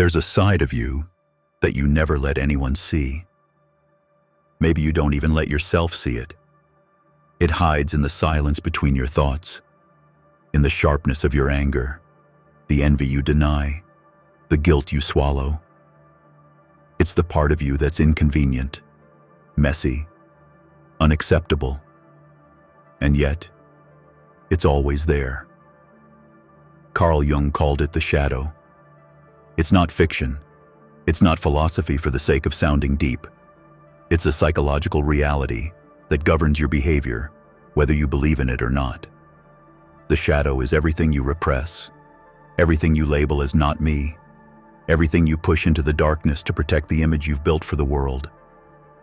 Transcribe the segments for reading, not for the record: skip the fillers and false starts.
There's a side of you that you never let anyone see. Maybe you don't even let yourself see it. It hides in the silence between your thoughts, in the sharpness of your anger, the envy you deny, the guilt you swallow. It's the part of you that's inconvenient, messy, unacceptable, and yet, it's always there. Carl Jung called it the shadow. It's not fiction. It's not philosophy for the sake of sounding deep. It's a psychological reality that governs your behavior, whether you believe in it or not. The shadow is everything you repress, everything you label as not me, everything you push into the darkness to protect the image you've built for the world.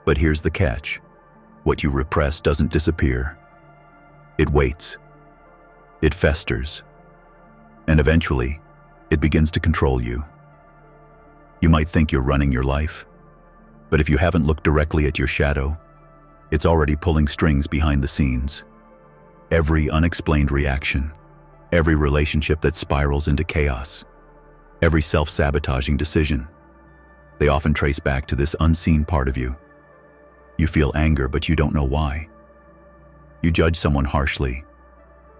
But here's the catch. What you repress doesn't disappear. It waits. It festers. And eventually, it begins to control you. You might think you're running your life, but if you haven't looked directly at your shadow, it's already pulling strings behind the scenes. Every unexplained reaction, every relationship that spirals into chaos, every self-sabotaging decision, they often trace back to this unseen part of you. You feel anger, but you don't know why. You judge someone harshly,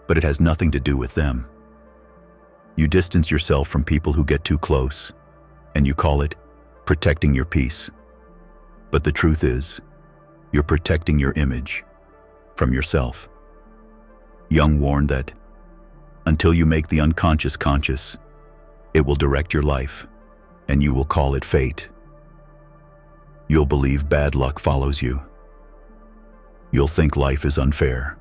but it has nothing to do with them. You distance yourself from people who get too close, and you call it protecting your peace. But the truth is, you're protecting your image from yourself. Jung warned that until you make the unconscious conscious, it will direct your life, and you will call it fate. You'll believe bad luck follows you. You'll think life is unfair.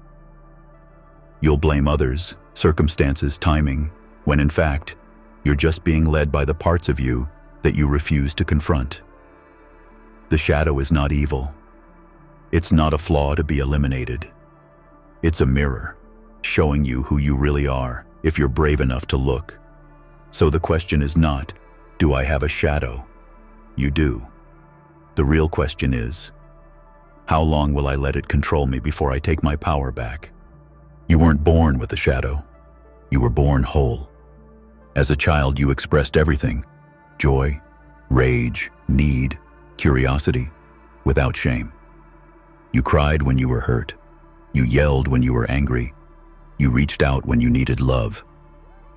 You'll blame others, circumstances, timing, when in fact, you're just being led by the parts of you that you refuse to confront. The shadow is not evil. It's not a flaw to be eliminated. It's a mirror, showing you who you really are, if you're brave enough to look. So the question is not, do I have a shadow? You do. The real question is, how long will I let it control me before I take my power back? You weren't born with a shadow. You were born whole. As a child, you expressed everything: joy, rage, need, curiosity, without shame. You cried when you were hurt. You yelled when you were angry. You reached out when you needed love.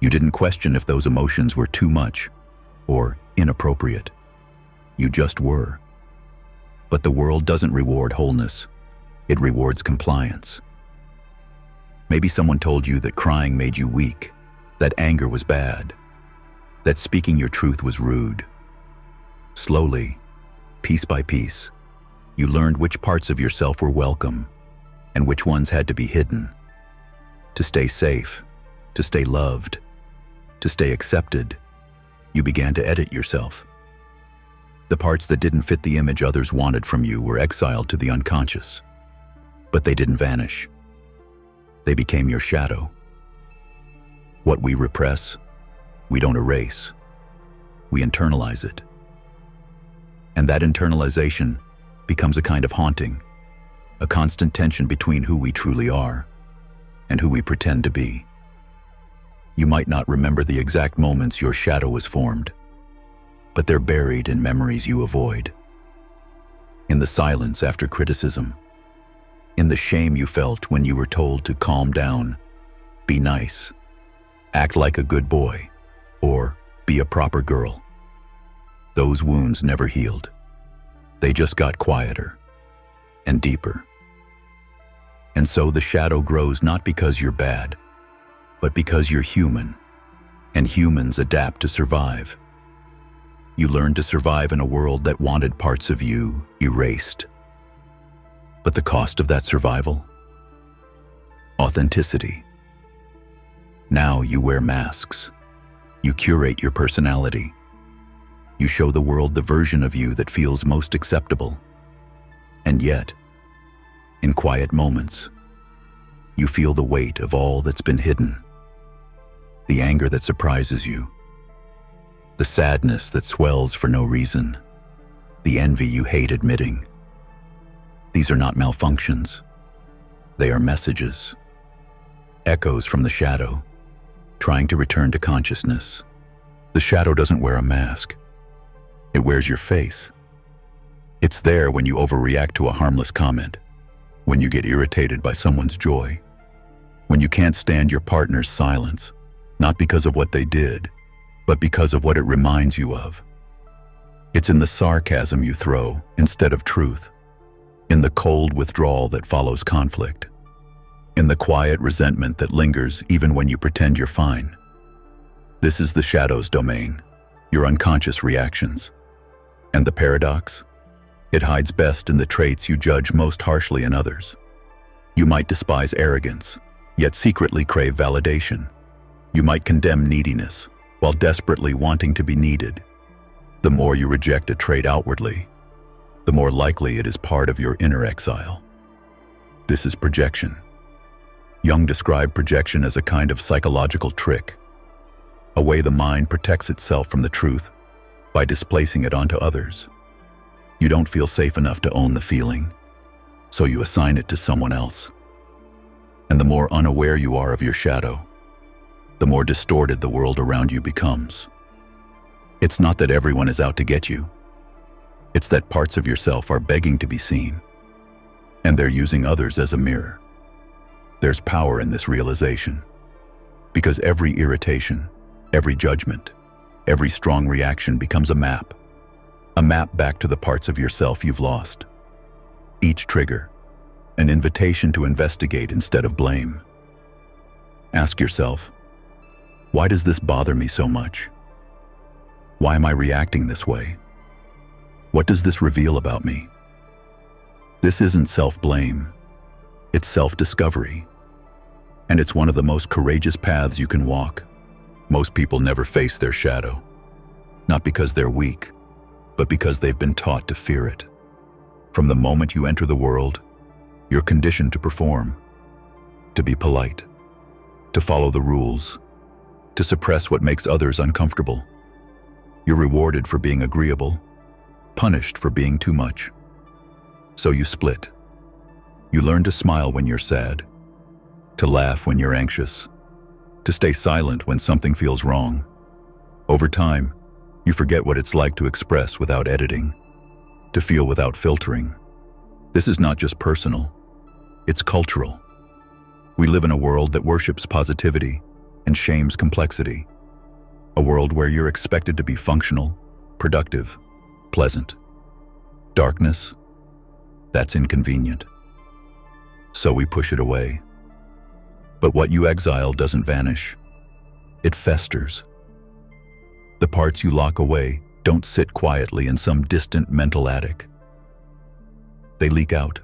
You didn't question if those emotions were too much or inappropriate. You just were. But the world doesn't reward wholeness. It rewards compliance. Maybe someone told you that crying made you weak, that anger was bad, that speaking your truth was rude. Slowly, piece by piece, you learned which parts of yourself were welcome and which ones had to be hidden. To stay safe, to stay loved, to stay accepted, you began to edit yourself. The parts that didn't fit the image others wanted from you were exiled to the unconscious. But they didn't vanish. They became your shadow. What we repress, we don't erase. We internalize it. And that internalization becomes a kind of haunting, a constant tension between who we truly are and who we pretend to be. You might not remember the exact moments your shadow was formed, but they're buried in memories you avoid. In the silence after criticism, in the shame you felt when you were told to calm down, be nice, act like a good boy, or be a proper girl. Those wounds never healed. They just got quieter and deeper. And so the shadow grows not because you're bad, but because you're human, and humans adapt to survive. You learn to survive in a world that wanted parts of you erased. But the cost of that survival? Authenticity. Now you wear masks. You curate your personality. You show the world the version of you that feels most acceptable. And yet, in quiet moments, you feel the weight of all that's been hidden. The anger that surprises you. The sadness that swells for no reason. The envy you hate admitting. These are not malfunctions. They are messages. Echoes from the shadow, trying to return to consciousness. The shadow doesn't wear a mask. It wears your face. It's there when you overreact to a harmless comment, when you get irritated by someone's joy, when you can't stand your partner's silence, not because of what they did, but because of what it reminds you of. It's in the sarcasm you throw instead of truth, in the cold withdrawal that follows conflict, in the quiet resentment that lingers even when you pretend you're fine. This is the shadow's domain, your unconscious reactions. And the paradox? It hides best in the traits you judge most harshly in others. You might despise arrogance, yet secretly crave validation. You might condemn neediness, while desperately wanting to be needed. The more you reject a trait outwardly, the more likely it is part of your inner exile. This is projection. Jung described projection as a kind of psychological trick, a way the mind protects itself from the truth by displacing it onto others. You don't feel safe enough to own the feeling, so you assign it to someone else. And the more unaware you are of your shadow, the more distorted the world around you becomes. It's not that everyone is out to get you. It's that parts of yourself are begging to be seen, and they're using others as a mirror. There's power in this realization, because every irritation, every judgment, every strong reaction becomes a map back to the parts of yourself you've lost. Each trigger, an invitation to investigate instead of blame. Ask yourself, why does this bother me so much? Why am I reacting this way? What does this reveal about me? This isn't self-blame, it's self-discovery. And it's one of the most courageous paths you can walk. Most people never face their shadow, not because they're weak, but because they've been taught to fear it. From the moment you enter the world, you're conditioned to perform, to be polite, to follow the rules, to suppress what makes others uncomfortable. You're rewarded for being agreeable, punished for being too much. So you split. You learn to smile when you're sad, to laugh when you're anxious, to stay silent when something feels wrong. Over time, you forget what it's like to express without editing, to feel without filtering. This is not just personal, it's cultural. We live in a world that worships positivity and shames complexity. A world where you're expected to be functional, productive, pleasant. Darkness, that's inconvenient. So we push it away. But what you exile doesn't vanish. It festers. The parts you lock away don't sit quietly in some distant mental attic. They leak out,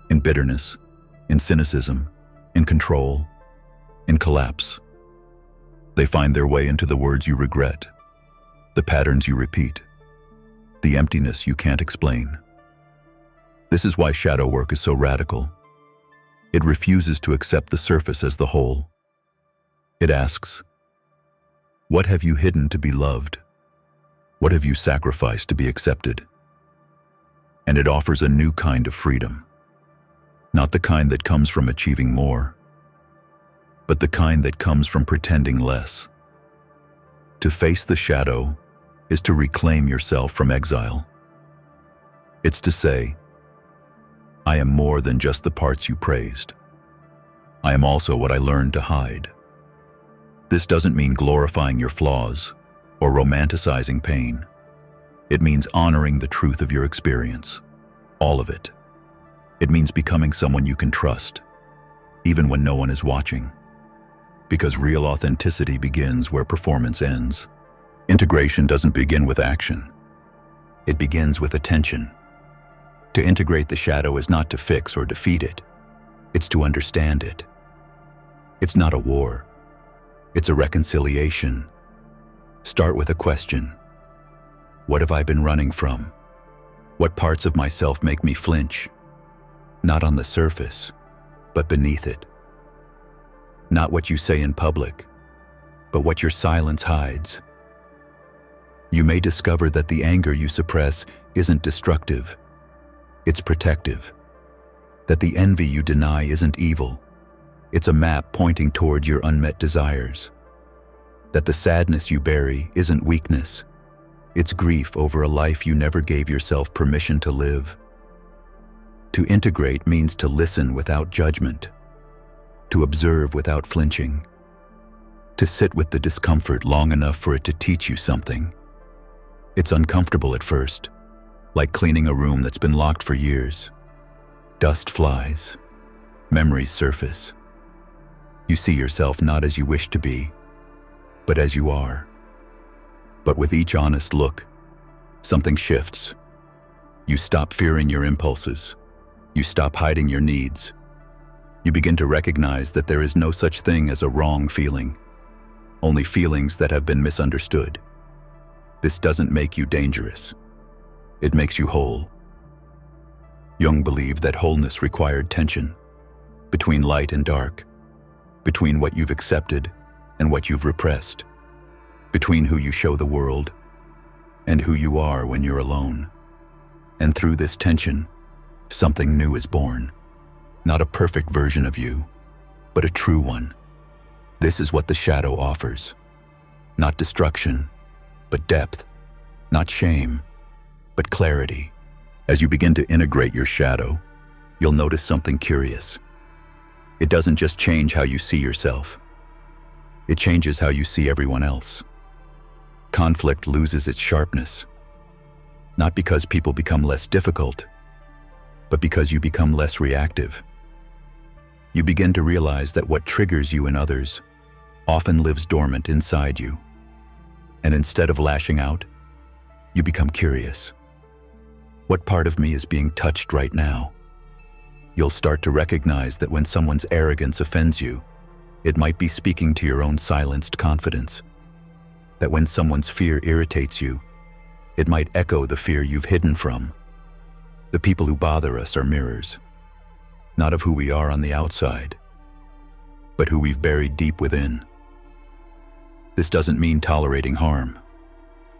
in bitterness, in cynicism, in control, in collapse. They find their way into the words you regret, the patterns you repeat, the emptiness you can't explain. This is why shadow work is so radical. It refuses to accept the surface as the whole. It asks, what have you hidden to be loved? What have you sacrificed to be accepted? And it offers a new kind of freedom. Not the kind that comes from achieving more, but the kind that comes from pretending less. To face the shadow is to reclaim yourself from exile. It's to say, I am more than just the parts you praised. I am also what I learned to hide. This doesn't mean glorifying your flaws or romanticizing pain. It means honoring the truth of your experience, all of it. It means becoming someone you can trust, even when no one is watching. Because real authenticity begins where performance ends. Integration doesn't begin with action. It begins with attention. To integrate the shadow is not to fix or defeat it. It's to understand it. It's not a war. It's a reconciliation. Start with a question. What have I been running from? What parts of myself make me flinch? Not on the surface, but beneath it. Not what you say in public, but what your silence hides. You may discover that the anger you suppress isn't destructive, it's protective. That the envy you deny isn't evil, it's a map pointing toward your unmet desires. That the sadness you bury isn't weakness, It's grief over a life you never gave yourself permission to live. To integrate means to listen without judgment, to observe without flinching, to sit with the discomfort long enough for it to teach you something. It's uncomfortable at first, like cleaning a room that's been locked for years. Dust flies, memories surface. You see yourself not as you wish to be, but as you are. But with each honest look, something shifts. You stop fearing your impulses. You stop hiding your needs. You begin to recognize that there is no such thing as a wrong feeling, only feelings that have been misunderstood. This doesn't make you dangerous. It makes you whole. Jung believed that wholeness required tension between light and dark, between what you've accepted and what you've repressed, between who you show the world and who you are when you're alone. And through this tension, something new is born. Not a perfect version of you, but a true one. This is what the shadow offers. Not destruction, but depth. Not shame, but clarity. As you begin to integrate your shadow, you'll notice something curious. It doesn't just change how you see yourself. It changes how you see everyone else. Conflict loses its sharpness, not because people become less difficult, but because you become less reactive. You begin to realize that what triggers you in others often lives dormant inside you. And instead of lashing out, you become curious. What part of me is being touched right now? You'll start to recognize that when someone's arrogance offends you, it might be speaking to your own silenced confidence. That when someone's fear irritates you, it might echo the fear you've hidden from. The people who bother us are mirrors, not of who we are on the outside, but who we've buried deep within. This doesn't mean tolerating harm.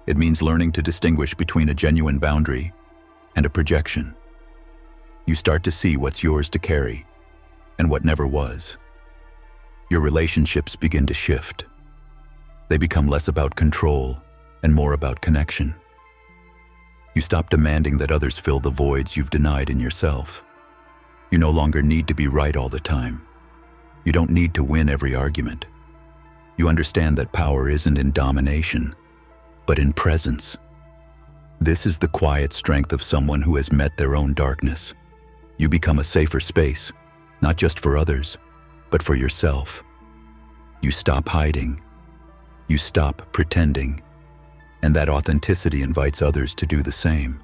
It means learning to distinguish between a genuine boundary and a projection. You start to see what's yours to carry and what never was. Your relationships begin to shift. They become less about control and more about connection. You stop demanding that others fill the voids you've denied in yourself. You no longer need to be right all the time. You don't need to win every argument. You understand that power isn't in domination, but in presence. This is the quiet strength of someone who has met their own darkness. You become a safer space, not just for others, but for yourself. You stop hiding. You stop pretending. And that authenticity invites others to do the same.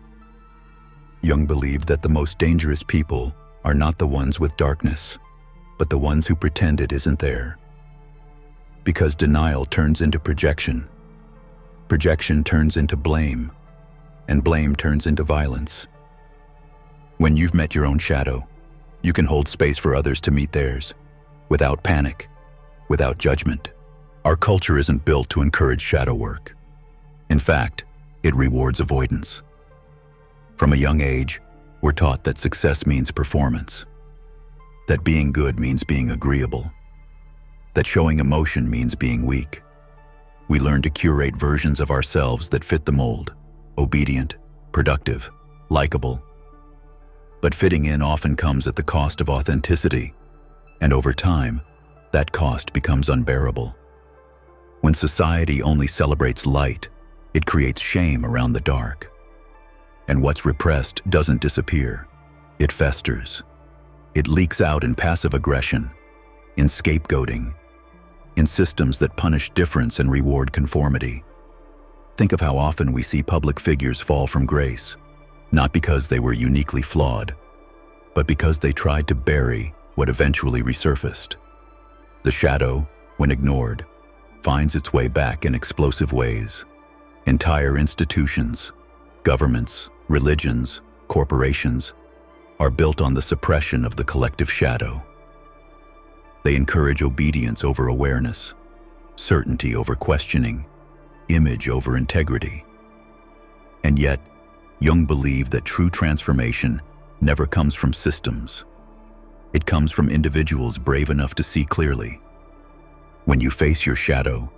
Jung believed that the most dangerous people are not the ones with darkness, but the ones who pretend it isn't there. Because denial turns into projection. Projection turns into blame, and blame turns into violence. When you've met your own shadow, you can hold space for others to meet theirs, without panic, without judgment. Our culture isn't built to encourage shadow work. In fact, it rewards avoidance. From a young age, we're taught that success means performance, that being good means being agreeable, that showing emotion means being weak. We learn to curate versions of ourselves that fit the mold: obedient, productive, likable. But fitting in often comes at the cost of authenticity, and over time, that cost becomes unbearable. When society only celebrates light, it creates shame around the dark. And what's repressed doesn't disappear. It festers. It leaks out in passive aggression, in scapegoating, in systems that punish difference and reward conformity. Think of how often we see public figures fall from grace, not because they were uniquely flawed, but because they tried to bury what eventually resurfaced. The shadow, when ignored, finds its way back in explosive ways. Entire institutions, governments, religions, corporations are built on the suppression of the collective shadow. They encourage obedience over awareness, certainty over questioning, image over integrity. And yet, Jung believed that true transformation never comes from systems. It comes from individuals brave enough to see clearly. When you face your shadow,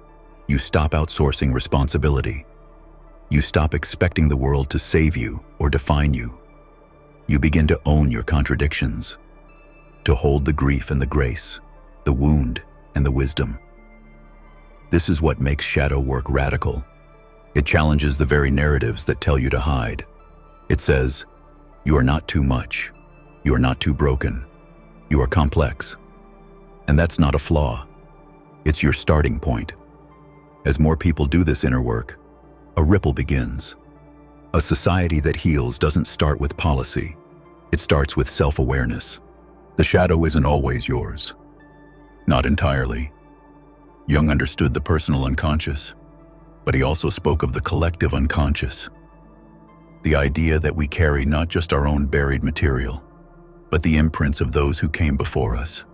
you stop outsourcing responsibility. You stop expecting the world to save you or define you. You begin to own your contradictions, to hold the grief and the grace, the wound and the wisdom. This is what makes shadow work radical. It challenges the very narratives that tell you to hide. It says, you are not too much. You are not too broken. You are complex. And that's not a flaw. It's your starting point. As more people do this inner work, a ripple begins. A society that heals doesn't start with policy. It starts with self-awareness. The shadow isn't always yours. Not entirely. Jung understood the personal unconscious, but he also spoke of the collective unconscious. The idea that we carry not just our own buried material, but the imprints of those who came before us.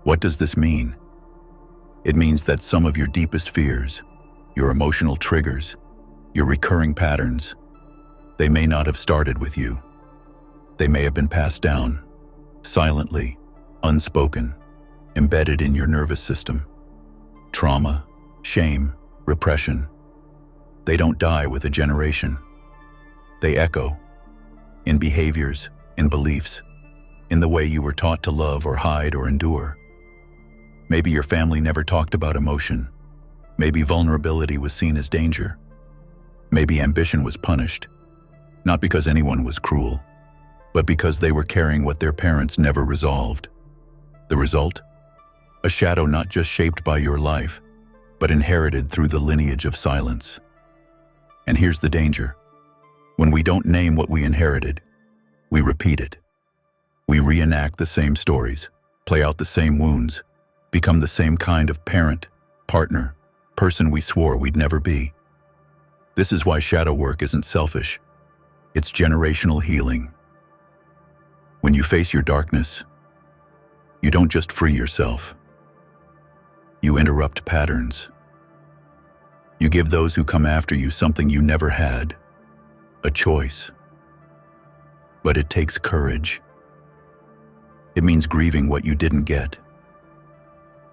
What does this mean? It means that some of your deepest fears, your emotional triggers, your recurring patterns, they may not have started with you. They may have been passed down, silently, unspoken, embedded in your nervous system. Trauma, shame, repression, they don't die with a generation. They echo in behaviors, in beliefs, in the way you were taught to love or hide or endure. Maybe your family never talked about emotion. Maybe vulnerability was seen as danger. Maybe ambition was punished, not because anyone was cruel, but because they were carrying what their parents never resolved. The result? A shadow not just shaped by your life, but inherited through the lineage of silence. And here's the danger. When we don't name what we inherited, we repeat it. We reenact the same stories, play out the same wounds, become the same kind of parent, partner, person we swore we'd never be. This is why shadow work isn't selfish. It's generational healing. When you face your darkness, you don't just free yourself. You interrupt patterns. You give those who come after you something you never had, a choice. But it takes courage. It means grieving what you didn't get.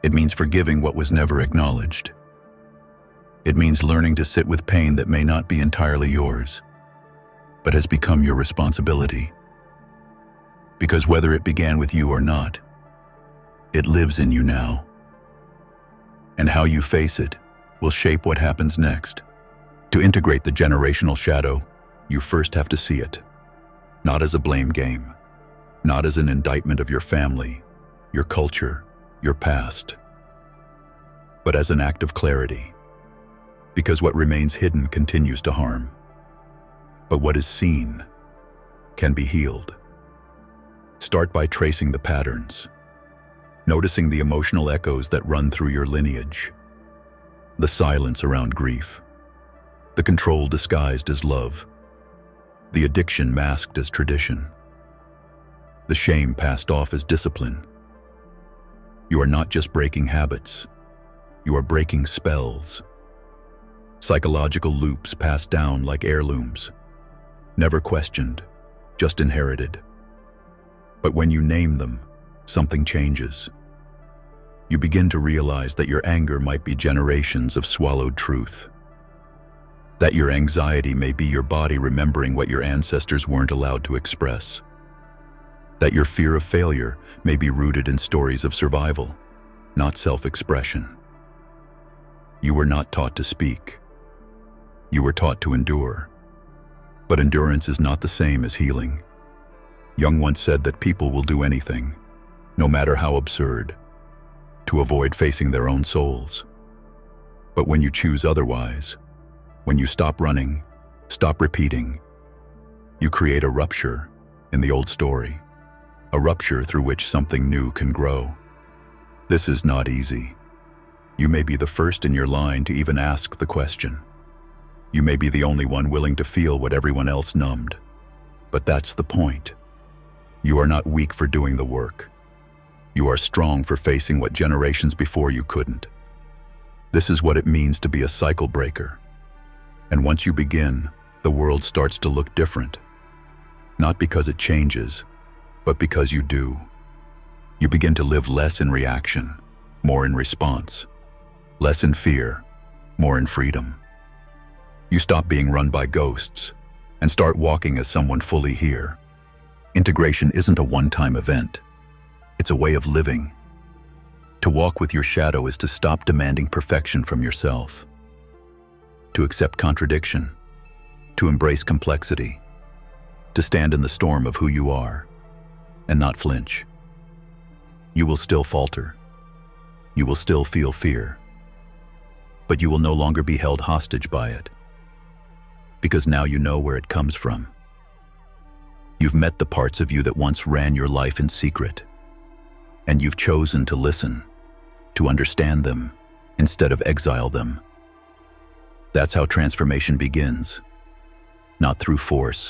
It means forgiving what was never acknowledged. It means learning to sit with pain that may not be entirely yours, but has become your responsibility. Because whether it began with you or not, it lives in you now. And how you face it will shape what happens next. To integrate the generational shadow, you first have to see it, not as a blame game, not as an indictment of your family, your culture, your past, but as an act of clarity. Because what remains hidden continues to harm. But what is seen can be healed. Start by tracing the patterns, noticing the emotional echoes that run through your lineage, the silence around grief, the control disguised as love, the addiction masked as tradition, the shame passed off as discipline. You are not just breaking habits, you are breaking spells. Psychological loops passed down like heirlooms, never questioned, just inherited. But when you name them, something changes. You begin to realize that your anger might be generations of swallowed truth. That your anxiety may be your body remembering what your ancestors weren't allowed to express. That your fear of failure may be rooted in stories of survival, not self-expression. You were not taught to speak. You were taught to endure. But endurance is not the same as healing. Jung once said that people will do anything, no matter how absurd, to avoid facing their own souls. But when you choose otherwise, when you stop running, stop repeating, you create a rupture in the old story, a rupture through which something new can grow. This is not easy. You may be the first in your line to even ask the question. You may be the only one willing to feel what everyone else numbed. But that's the point. You are not weak for doing the work. You are strong for facing what generations before you couldn't. This is what it means to be a cycle breaker. And once you begin, the world starts to look different. Not because it changes, but because you do. You begin to live less in reaction, more in response. Less in fear, more in freedom. You stop being run by ghosts and start walking as someone fully here. Integration isn't a one-time event. It's a way of living. To walk with your shadow is to stop demanding perfection from yourself, to accept contradiction, to embrace complexity, to stand in the storm of who you are and not flinch. You will still falter. You will still feel fear, but you will no longer be held hostage by it, because now you know where it comes from. You've met the parts of you that once ran your life in secret, and you've chosen to listen, to understand them instead of exile them. That's how transformation begins, not through force,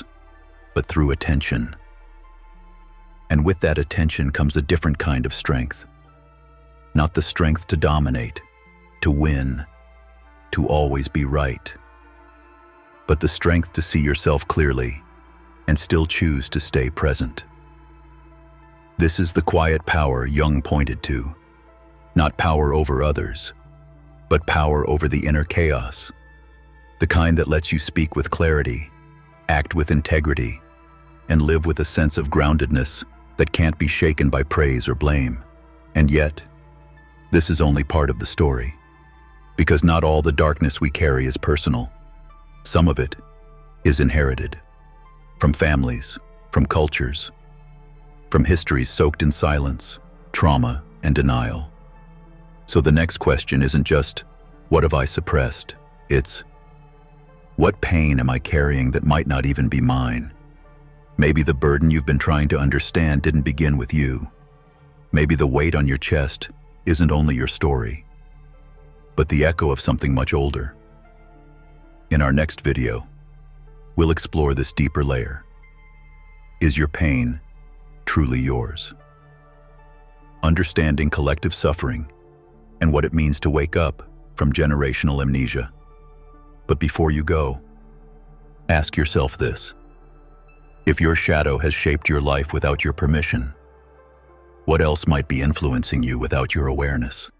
but through attention. And with that attention comes a different kind of strength. Not the strength to dominate, to win, to always be right, but the strength to see yourself clearly and still choose to stay present. This is the quiet power Jung pointed to, not power over others, but power over the inner chaos, the kind that lets you speak with clarity, act with integrity, and live with a sense of groundedness that can't be shaken by praise or blame. And yet, this is only part of the story, because not all the darkness we carry is personal. Some of it is inherited, from families, from cultures, from histories soaked in silence, trauma, and denial. So the next question isn't just, what have I suppressed? It's, what pain am I carrying that might not even be mine? Maybe the burden you've been trying to understand didn't begin with you. Maybe the weight on your chest isn't only your story, but the echo of something much older. In our next video, we'll explore this deeper layer. Is your pain truly yours? Understanding collective suffering and what it means to wake up from generational amnesia. But before you go, ask yourself this. If your shadow has shaped your life without your permission, what else might be influencing you without your awareness?